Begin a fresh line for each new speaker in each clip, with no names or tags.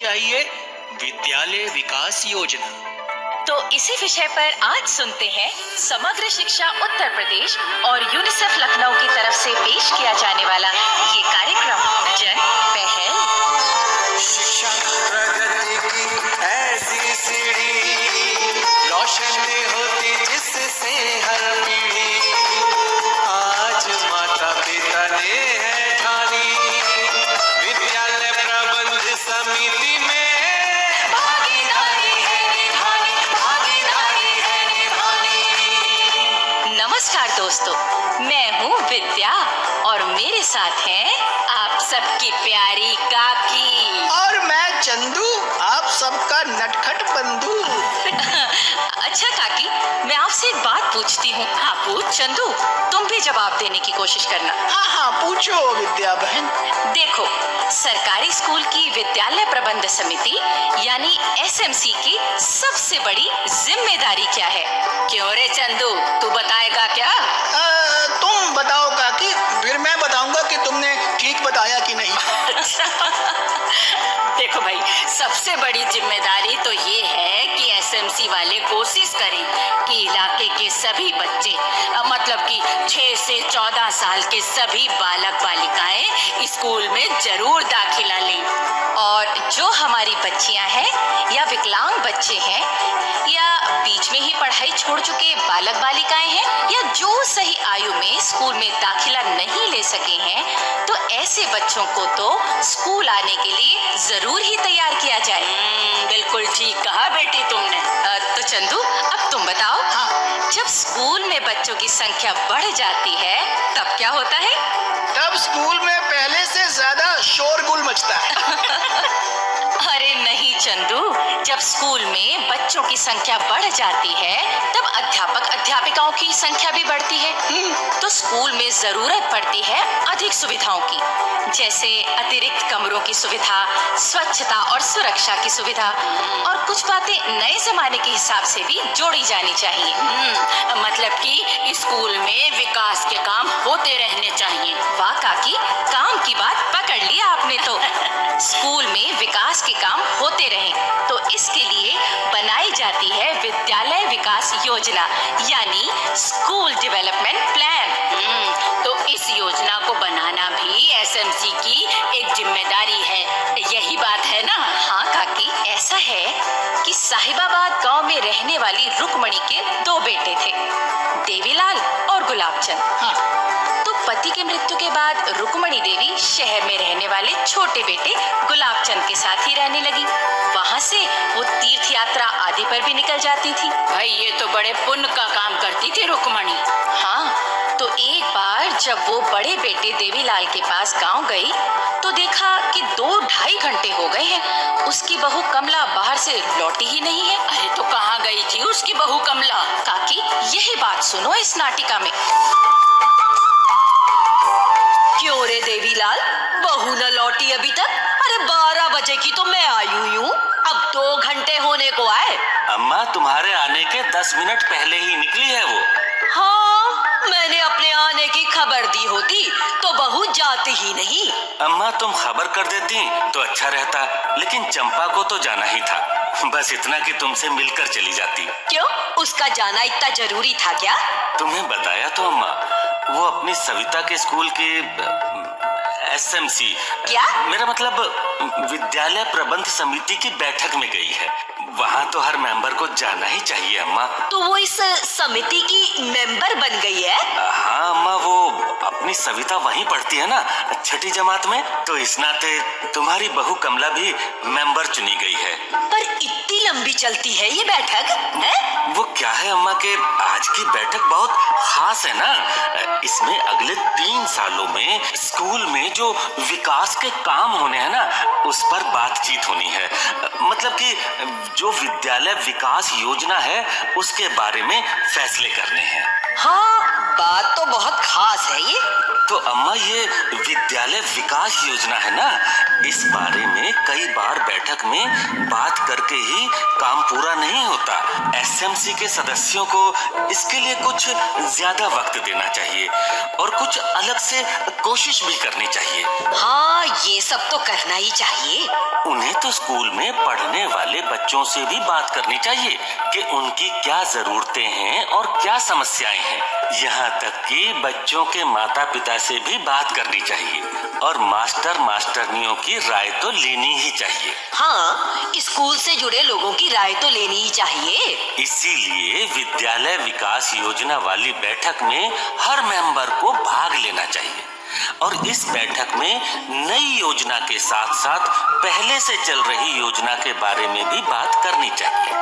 चाहिए विद्यालय विकास योजना।
तो इसी विषय पर आज सुनते हैं समग्र शिक्षा उत्तर प्रदेश और यूनिसेफ लखनऊ की तरफ से पेश किया जाने वाला ये कार्यक्रम जन पहल।
शिक्षा प्रगति की ऐसी सीढ़ी रोशन होती जिससे हर पीढ़ी आज माता पिता ने है ठानी विद्यालय प्रबंध समिति में
नमस्कार दोस्तों, मैं हूँ विद्या और मेरे साथ हैं आप सबकी प्यारी काकी।
और मैं चंदू, आप सबका नटखट बंधु।
अच्छा काकी, मैं आपसे एक बात पूछती हूँ। हाँ पूछ चंदू, तुम भी जवाब देने की कोशिश करना।
हाँ पूछो विद्या बहन।
देखो, सरकारी स्कूल की विद्यालय प्रबंध समिति यानी एसएमसी की सबसे बड़ी जिम्मेदारी क्या है? क्यों रे चंदू, तू बताएगा क्या?
तुम बताओ काकी, फिर मैं बताऊंगा कि तुमने ठीक बताया कि नहीं।
देखो भाई, सबसे बड़ी जिम्मेदारी तो ये है कि एसएमसी वाले कोशिश करें कि इलाके के सभी बच्चे, मतलब कि 6 से 14 साल के सभी बालक बालिकाएं स्कूल में जरूर दाखिला लें। और जो हमारी बच्चियां हैं या विकलांग बच्चे हैं या बीच में ही पढ़ाई छोड़ चुके बालक बालिकाएं हैं या जो सही आयु में स्कूल में दाखिला नहीं ले सके हैं, तो ऐसे बच्चों को तो स्कूल आने के लिए जरूर ही तैयार किया जाए। बिल्कुल ठीक कहा बेटी तुमने। तो चंदू, अब तुम बताओ।
हाँ।
जब स्कूल में बच्चों की संख्या बढ़ जाती है तब क्या होता है?
तब स्कूल में पहले से ज्यादा शोरगुल मचता है।
अरे नहीं चंदू, जब स्कूल में बच्चों की संख्या बढ़ जाती है तब अध्यापक अध्यापिकाओं की संख्या भी बढ़ती है। तो स्कूल में जरूरत पड़ती है अधिक सुविधाओं की, जैसे अतिरिक्त कमरों की सुविधा, स्वच्छता और सुरक्षा की सुविधा, और कुछ बातें नए जमाने के हिसाब से भी जोड़ी जानी चाहिए। मतलब कि स्कूल में विकास के काम होते रहने चाहिए। वाह काकी, काम की बात पकड़ लिया आपने तो। स्कूल में विकास के काम होते रहें तो इसके लिए बनाई जाती है विद्यालय विकास योजना यानी स्कूल डेवलपमेंट प्लान। तो इस योजना को बनाना भी एसएमसी की एक जिम्मेदारी है, यही बात है ना? हाँ काकी, ऐसा है कि साहिबाबाद गांव में रहने वाली रुक्मणी के 2 बेटे थे, देवीलाल और गुलाबचंद।
हाँ।
तो पति के मृत्यु के बाद रुक्मणी देवी शहर में रहने वाले छोटे बेटे गुलाबचंद के साथ ही रहने लगी। वहाँ से वो तीर्थ यात्रा आदि पर भी निकल जाती थी। भाई ये तो बड़े पुण्य का काम करती थी रुक्मणी। हाँ, तो एक बार जब वो बड़े बेटे देवीलाल के पास गांव गई तो देखा कि 2-2.5 घंटे हो गए हैं, उसकी बहू कमला बाहर से लौटी ही नहीं है। अरे तो कहाँ गई थी उसकी बहू कमला? काकी, यही बात सुनो इस नाटिका में। क्यों रे देवीलाल, बहू न लौटी अभी तक? अरे 12 बजे की तो मैं आई हुई हूँ, अब 2 घंटे होने को आए।
अम्मा, तुम्हारे आने के 10 मिनट पहले ही निकली है वो।
हाँ, मैंने अपने आने की खबर दी होती तो बहू जाती ही नहीं।
अम्मा, तुम खबर कर देती तो अच्छा रहता, लेकिन चंपा को तो जाना ही था। बस इतना कि तुमसे मिलकर चली जाती।
क्यों, उसका जाना इतना जरूरी था क्या?
तुम्हें बताया तो अम्मा, वो अपनी सविता के स्कूल की एसएमसी,
क्या?
मेरा मतलब विद्यालय प्रबंध समिति की बैठक में गई है। वहाँ तो हर मेंबर को जाना ही चाहिए अम्मा।
तो वो इस समिति की मेंबर बन गई है?
हाँ अम्मा, वो अपनी सविता वहीं पढ़ती है ना, 6ठी जमात में, तो इस नाते तुम्हारी बहू कमला भी मेंबर चुनी गई है।
पर इतनी लंबी चलती है ये बैठक है?
वो क्या है अम्मा के आज की बैठक बहुत खास है ना। इसमें अगले 3 सालों में स्कूल में जो विकास के काम होने हैं ना, उस पर बातचीत होनी है। मतलब कि जो विद्यालय विकास योजना है उसके बारे में फैसले करने हैं।
हाँ,
बात तो बहुत खास है ये।
तो अम्मा, ये विद्यालय विकास योजना है ना, इस बारे में कई बार बैठक में बात करके ही काम पूरा नहीं होता। एसएमसी के सदस्यों को इसके लिए कुछ ज्यादा वक्त देना चाहिए और कुछ अलग से कोशिश भी करनी चाहिए।
हाँ, ये सब तो करना ही चाहिए।
उन्हें तो स्कूल में पढ़ने वाले बच्चों से भी बात करनी चाहिए कि उनकी क्या जरूरतें हैं और क्या समस्याएं हैं। यहाँ तक कि बच्चों के माता पिता से भी बात करनी चाहिए और मास्टर मास्टरनियों की राय तो लेनी ही चाहिए।
हाँ, स्कूल से जुड़े लोगों की राय तो लेनी ही चाहिए।
इसीलिए विद्यालय विकास योजना वाली बैठक में हर मेंबर को भाग लेना चाहिए और इस बैठक में नई योजना के साथ साथ पहले से चल रही योजना के बारे में भी बात करनी चाहिए।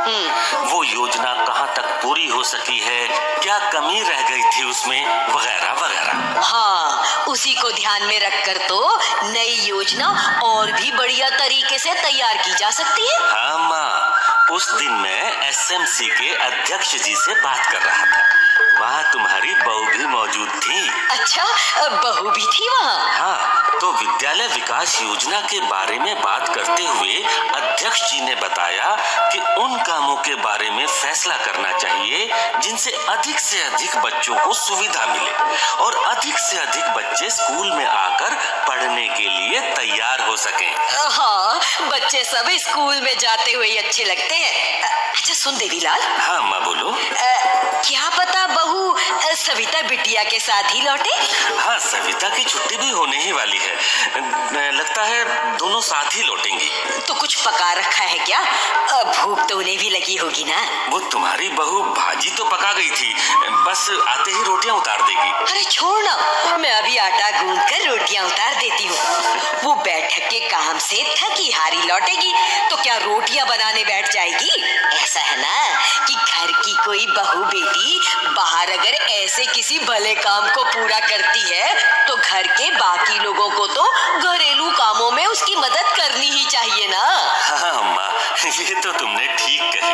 वो योजना कहाँ तक पूरी हो सकी है, क्या कमी रह गई थी उसमें, वगैरह वगैरह।
हाँ, उसी को ध्यान में रखकर तो नई योजना और भी बढ़िया तरीके से तैयार की जा सकती है।
हाँ माँ, उस दिन मैं एसएमसी के अध्यक्ष जी से बात कर रहा था। वहाँ तुम्हारी बहू भी मौजूद थी।
अच्छा, बहू भी थी वहाँ?
हाँ, तो विद्यालय विकास योजना के बारे में बात करते हुए अध्यक्ष जी ने बताया कि उन कामों के बारे में फैसला करना चाहिए जिनसे अधिक से अधिक बच्चों को सुविधा मिले और अधिक से अधिक बच्चे स्कूल में आकर पढ़ने के लिए तैयार हो सकें।
हाँ, बच्चे सब स्कूल में जाते हुए अच्छे लगते हैं। अच्छा सुन देवीलाल।
हाँ माँ, बोलो।
क्या पता बहू सविता बिटिया के साथ ही लौटे?
हाँ, सविता की छुट्टी भी होने ही वाली है। लगता है दोनों साथ ही लौटेंगी।
तो कुछ पका रखा है क्या? भूख तो उन्हें भी लगी होगी ना।
वो तुम्हारी बहू भाजी तो पका गई थी, बस आते ही रोटियां उतार देगी।
अरे छोड़ ना, मैं अभी आटा गूंद कर रोटियां उतार देती हूँ। वो बैठक के काम से थकी हारी लौटेगी तो क्या रोटियां बनाने बैठ जाएगी? ऐसा है ना कि घर की कोई बहू बेटी बाहर अगर ऐसे किसी भले काम को पूरा करती है तो घर के बाकी लोगों को तो घरेलू कामों में उसकी मदद करनी ही चाहिए ना।
हाँ अम्मा, ये तो तुमने ठीक कही।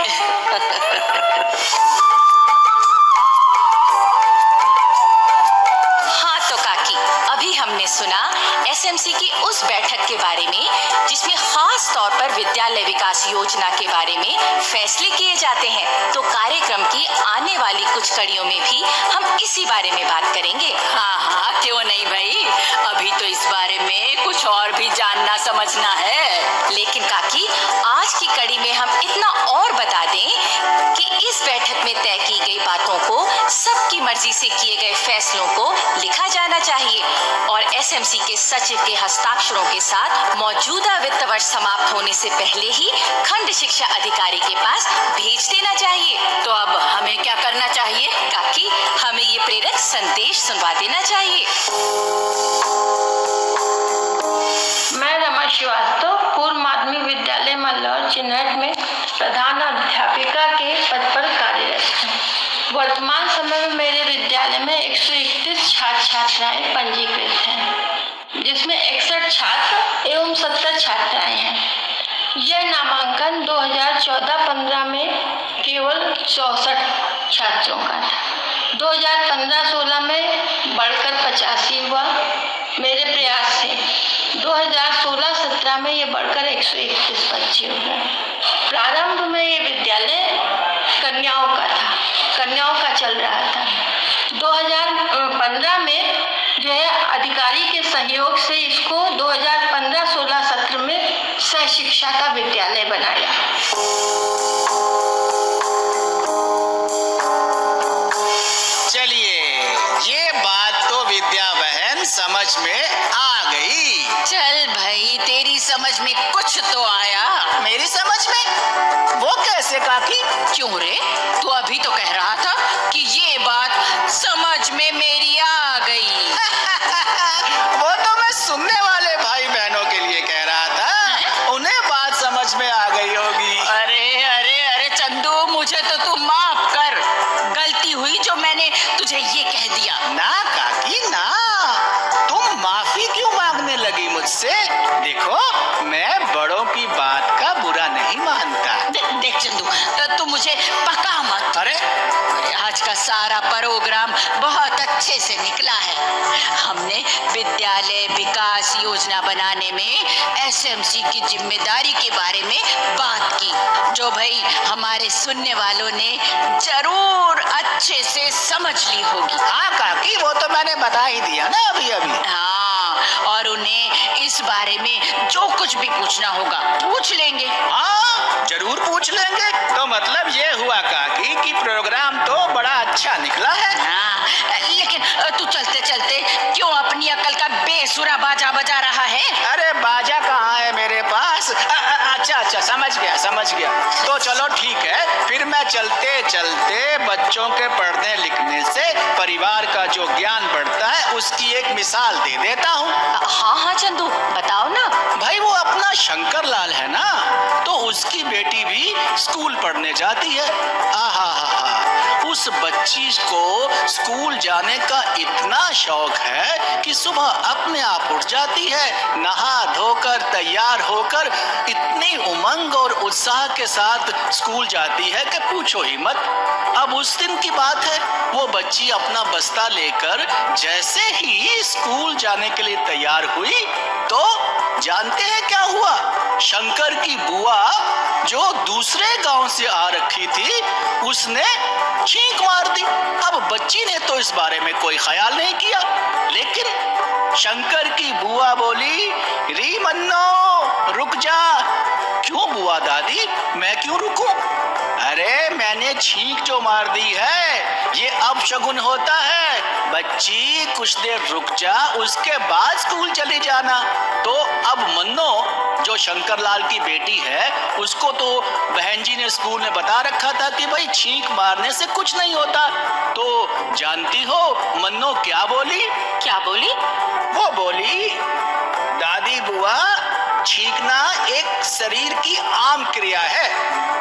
हाँ तो काकी, अभी हमने सुना एसएमसी की उस बैठक के बारे में जिसमें खास तौर पर विद्यालय विकास योजना के बारे में फैसले किए जाते हैं। तो कार्यक्रम की आने वाली कुछ कड़ियों में भी हम इसी बारे में बात करेंगे।
हाँ हाँ, क्यों नहीं भाई, अभी तो इस बारे में कुछ और भी जानना समझना है।
लेकिन काकी, आज की कड़ी में हम इतना और बता दें कि इस बैठक में तय की गई बातों को, सबकी मर्जी से किए गए फैसलों को लिखा जाना चाहिए और एसएमसी के सचिव के हस्ताक्षरों के साथ मौजूदा वित्त वर्ष समाप्त होने से पहले ही खंड शिक्षा अधिकारी के पास भेज देना चाहिए।
तो अब हमें क्या करना चाहिए?
काकी, हमें ये प्रेरक संदेश सुनवा देना चाहिए।
मैं रमा श्रीवास्तव पूर्व माध्यमिक विद्यालय मल्लौर चिन्हट में प्रधान अध्यापिका के पद पर कार्यरत हूँ। वर्तमान समय में मेरे विद्यालय में 131 छात्र छात्राएं पंजीकृत हैं, जिसमें 61 छात्र एवं 70 छात्राएं हैं। यह नामांकन 2014-15 में केवल 64 छात्रों का था। 2015-16 में बढ़कर 85 हुआ। मेरे प्रयास से 2016-17 में ये बढ़कर 131 बच्चे हो गए। प्रारंभ में ये विद्यालय कन्याओं का था, कन्याओं का चल रहा था। 2015 में जो है अधिकारी के सहयोग से इसको 2015-16 सत्र में सह शिक्षा का विद्यालय बनाया।
चलिए, ये बात तो विद्या बहन समझ में आ गई।
चल भाई, तेरी समझ में कुछ तो आया।
मेरी समझ में? वो कैसे काकी?
क्यों रे, तू अभी तो कह रहा था कि ये बात समझ में मेरी आ गई।
वो तो मैं सुनने वाले भाई बहनों के लिए कह रहा था, उन्हें बात समझ में आ गई होगी।
अरे अरे अरे चंदू, मुझे तो तू माफ कर, गलती हुई जो मैंने तुझे ये कह दिया।
ना काकी ना, तुम माफी क्यों मांगने लगी मुझसे? देखो, मैं बड़ों की बात का बुरा नहीं मानता।
देख चंदू, तू मुझे पका मत।
अरे
आज का सारा प्रोग्राम बहुत अच्छे से निकला है। हमने विद्यालय विकास योजना बनाने में एसएमसी की जिम्मेदारी के बारे में बात की, जो भाई हमारे सुनने वालों ने जरूर अच्छे से समझ ली होगी।
हाँ काकी, वो तो मैंने बता ही दिया ना अभी अभी।
हाँ, और उन्हें इस बारे में जो कुछ भी पूछना होगा पूछ लेंगे।
हाँ जरूर पूछ लेंगे। तो मतलब ये हुआ काकी कि प्रोग्राम तो बड़ा अच्छा निकला है।
हाँ, लेकिन तू चलते चलते क्यों अपनी अकल का बेसुरा बाजा बजा रहा है?
अरे बाजा कहाँ है मेरे पास। अच्छा समझ गया। तो चलो ठीक है, फिर मैं चलते चलते बच्चों के पढ़ने लिखने से परिवार का जो ज्ञान बढ़ता है उसकी एक मिसाल दे देता हूँ।
हाँ चंदू, बताओ ना।
भाई वो अपना शंकर लाल है ना, तो उसकी बेटी भी स्कूल पढ़ने जाती है। उस बच्ची को स्कूल जाने का इतना शौक है कि सुबह अपने आप उठ जाती है, नहा धोकर तैयार होकर इतनी उमंग और उत्साह के साथ स्कूल जाती है कि पूछो ही मत। अब उस दिन की बात है, वो बच्ची अपना बस्ता लेकर जैसे ही स्कूल जाने के लिए तैयार हुई तो जानते हैं क्या हुआ? शंकर की बुआ जो दूसरे गांव से आ रखी थी उसने छींक मार दी। अब बच्ची ने तो इस बारे में कोई ख्याल नहीं किया, लेकिन शंकर की बुआ बोली, री मन्नो रुक जा। क्यों बुआ दादी, मैं क्यों रुकूं? अरे मैंने छींक जो मार दी है ये अपशगुन होता है। बच्ची कुछ देर रुक जा, उसके बाद स्कूल चली जाना। तो अब मन्नो जो शंकर लाल की बेटी है उसको तो बहन जी ने स्कूल में बता रखा था कि भाई छींक मारने से कुछ नहीं होता। तो जानती हो मन्नो क्या बोली?
क्या बोली?
वो बोली, दादी बुआ छींकना एक शरीर की आम क्रिया है,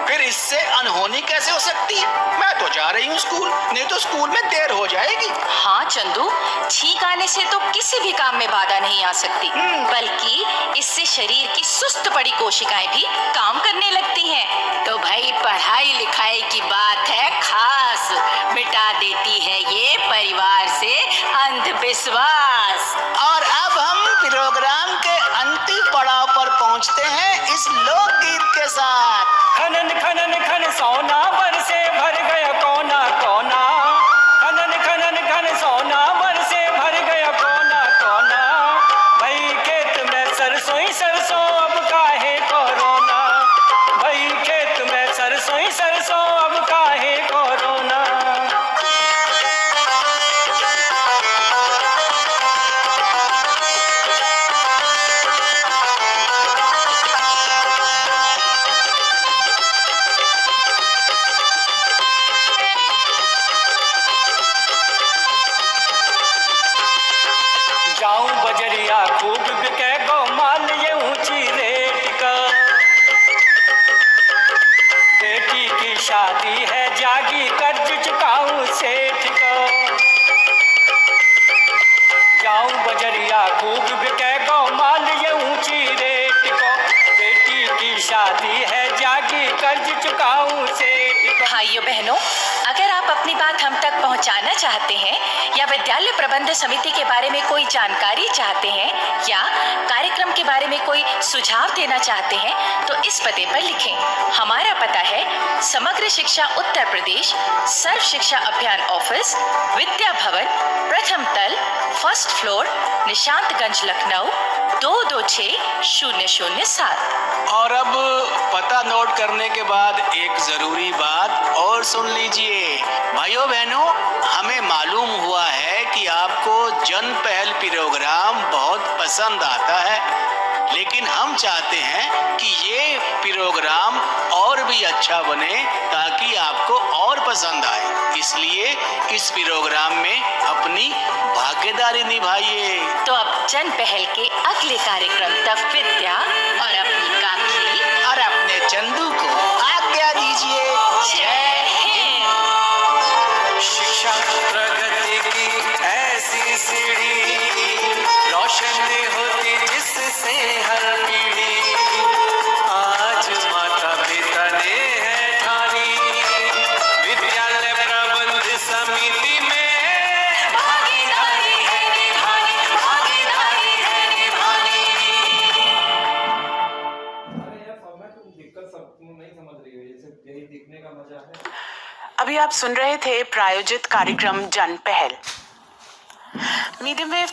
फिर इससे अनहोनी कैसे हो सकती है? मैं तो जा रही हूँ स्कूल, नहीं तो स्कूल में देर हो जाएगी।
हाँ चंदू, छींक आने से तो किसी भी काम में बाधा नहीं आ सकती, बल्कि इससे शरीर की सुस्त पड़ी कोशिकाएं भी काम करने लगती हैं।
तो भाई पढ़ाई लिखाई की बात है खास, मिटा देती है ये परिवार से अंधविश्वास।
और अब हम प्रोग्राम के अंतिम पड़ाव पर पहुँचते हैं इस लोकगीत के साथ।
खनन खनन खन सोना बरसे भर गया कोना कोना, खनन खनन खन सोना बरसे भर गया कोना कोना, भई खेत में सरसों ही सरसों अब काहे को रोना, भई खेत में सरसों ही सरसों अब काहे को रोना। जाऊं बजरिया खूब बिके गो माल ये ऊंची रेट का, बेटी की शादी है जागी कर्ज चुकाऊं सेठ का। जाऊं बजरिया खूब बिके गो माल ये ऊंची रेट को, बेटी की शादी है जागी कर्ज चुकाऊं सेठ का।
भाइयों बहनों, अगर आप अपनी बात हम तक पहुंचाना चाहते हैं या विद्यालय प्रबंध समिति के बारे में कोई जानकारी चाहते हैं या कार्यक्रम के बारे में कोई सुझाव देना चाहते हैं तो इस पते पर लिखें। हमारा पता है समग्र शिक्षा उत्तर प्रदेश, सर्व शिक्षा अभियान ऑफिस, विद्या भवन, प्रथम तल, फर्स्ट फ्लोर, निशांतगंज, लखनऊ 226007।
और अब पता नोट करने के बाद एक जरूरी बात और सुन लीजिए। भाइयों बहनों, हमें मालूम हुआ है कि आपको जन पहल प्रोग्राम बहुत पसंद आता है, लेकिन हम चाहते हैं कि ये प्रोग्राम और भी अच्छा बने ताकि आपको और पसंद आए। इसलिए इस प्रोग्राम में अपनी भागीदारी निभाइए।
तो अब जन पहल के अगले कार्यक्रम तक विद्या और अपनी काकी
और अपने चंदू को आज्ञा दीजिए।
जय हिंद।
शिक्षा प्रगति की ऐसी सीढ़ी, रोशन होती जिससे हर पीढ़ी। आज माता पिता ने है ठानी, विद्यालय प्रबंध समिति
अभी आप सुन रहे थे प्रायोजित कार्यक्रम जन पहल मीडियम वेव